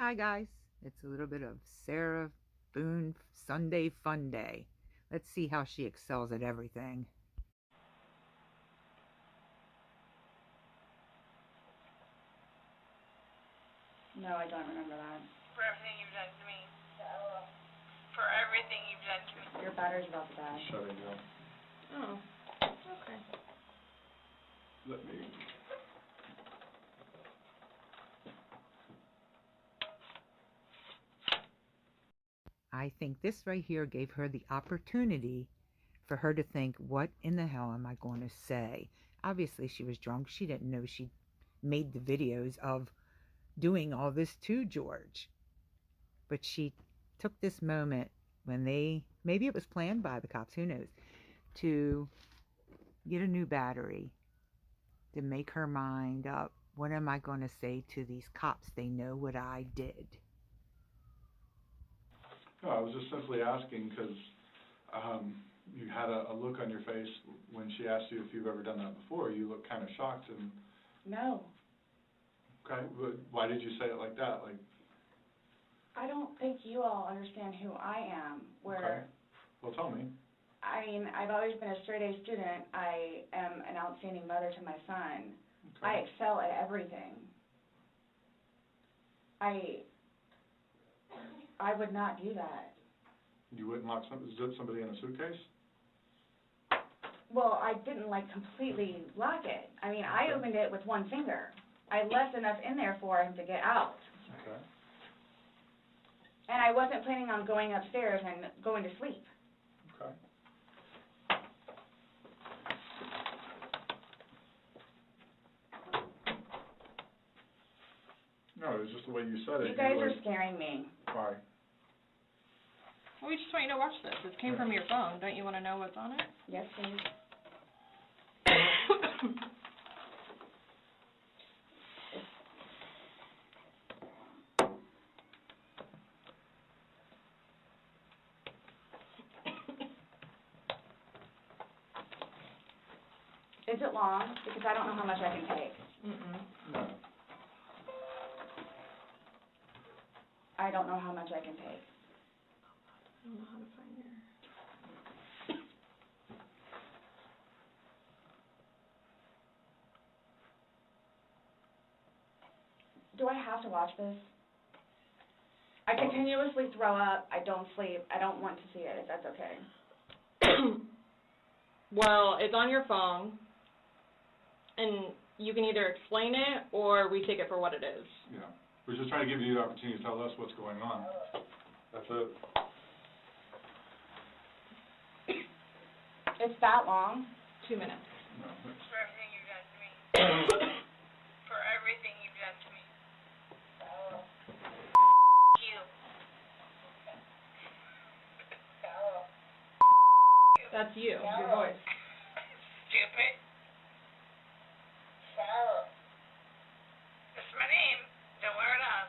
Hi guys, it's a little bit of Sarah Boone Sunday Fun Day. Let's see how she excels at everything. No, I don't remember that. For everything you've done to me. For everything you've done to me. Your battery's about to die. Shutting down. Oh, okay. Let me... I think this right here gave her the opportunity for her to think, what in the hell am I going to say? Obviously she was drunk. She didn't know she made the videos of doing all this to George. But she took this moment when maybe it was planned by the cops, who knows, to get a new battery, to make her mind up. What am I going to say to these cops? They know what I did. No, I was just simply asking because you had a look on your face when she asked you if you've ever done that before. You looked kind of shocked and... No. Okay, but why did you say it like that? Like... I don't think you all understand who I am, where... Okay. Well, tell me. I mean, I've always been a straight-A student. I am an outstanding mother to my son. Okay. I excel at everything. I would not do that. You wouldn't zip somebody in a suitcase? Well, I didn't, completely lock it. I mean, I opened it with one finger. I left enough in there for him to get out. Okay. And I wasn't planning on going upstairs and going to sleep. Okay. No, it was just the way you said it. You guys are scaring me. Why? Well, we just want you to watch this. This came from your phone. Don't you want to know what's on it? Yes, please. Is it long? Because I don't know how much I can take. No. I don't know how much I can take. I don't know how to find your... Do I have to watch this? I continuously throw up. I don't sleep. I don't want to see it, if that's okay. Well, it's on your phone, and you can either explain it or we take it for what it is. Yeah. We're just trying to give you the opportunity to tell us what's going on. That's it. It's that long? 2 minutes. No. For everything you've done to me. For everything you've done to me. You. That's you, your voice. Stupid. That's my name. Don't wear it out.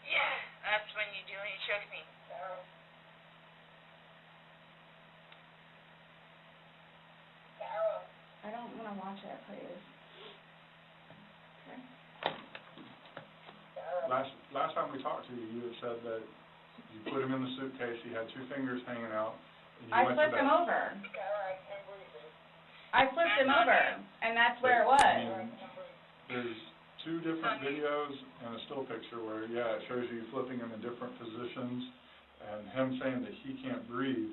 Yeah, that's when you do when you choke me. I don't want to watch it, please. Last time we talked to you, you had said that you put him in the suitcase, he had 2 fingers hanging out, and you I went flipped to bed. him over. I flipped him over, and that's where it was. I mean, there's 2 different videos and a still picture where, yeah, it shows you flipping him in different positions, and him saying that he can't breathe,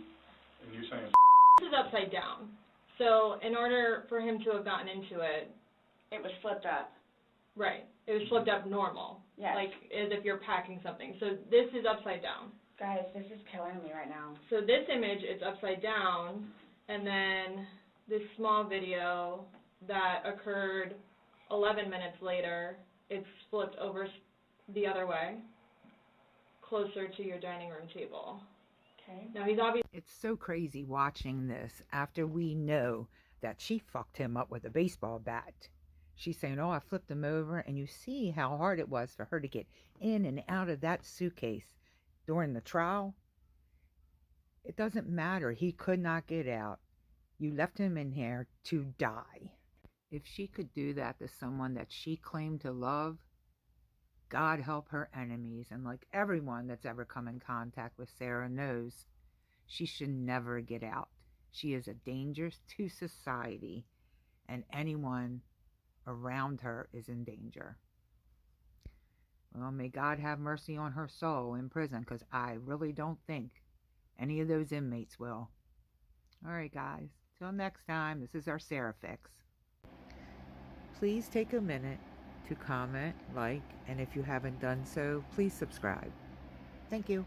and you saying... This is upside down. So in order for him to have gotten into it... It was flipped up. Right. It was flipped up normal. Yes. Like as if you're packing something. So this is upside down. Guys, this is killing me right now. So this image is upside down, and then this small video that occurred 11 minutes later, it's flipped over the other way, closer to your dining room table. Okay. Now he's obviously... It's so crazy watching this after we know that she fucked him up with a baseball bat. She's saying, oh, I flipped him over, and you see how hard it was for her to get in and out of that suitcase during the trial. It doesn't matter. He could not get out. You left him in here to die. If she could do that to someone that she claimed to love, God help her enemies. And like everyone that's ever come in contact with Sarah knows, she should never get out. She is a danger to society, and anyone around her is in danger. Well, may God have mercy on her soul in prison, because I really don't think any of those inmates will. All right, guys. Till next time, this is our Sarah Fix. Please take a minute to comment, like, and if you haven't done so, please subscribe. Thank you.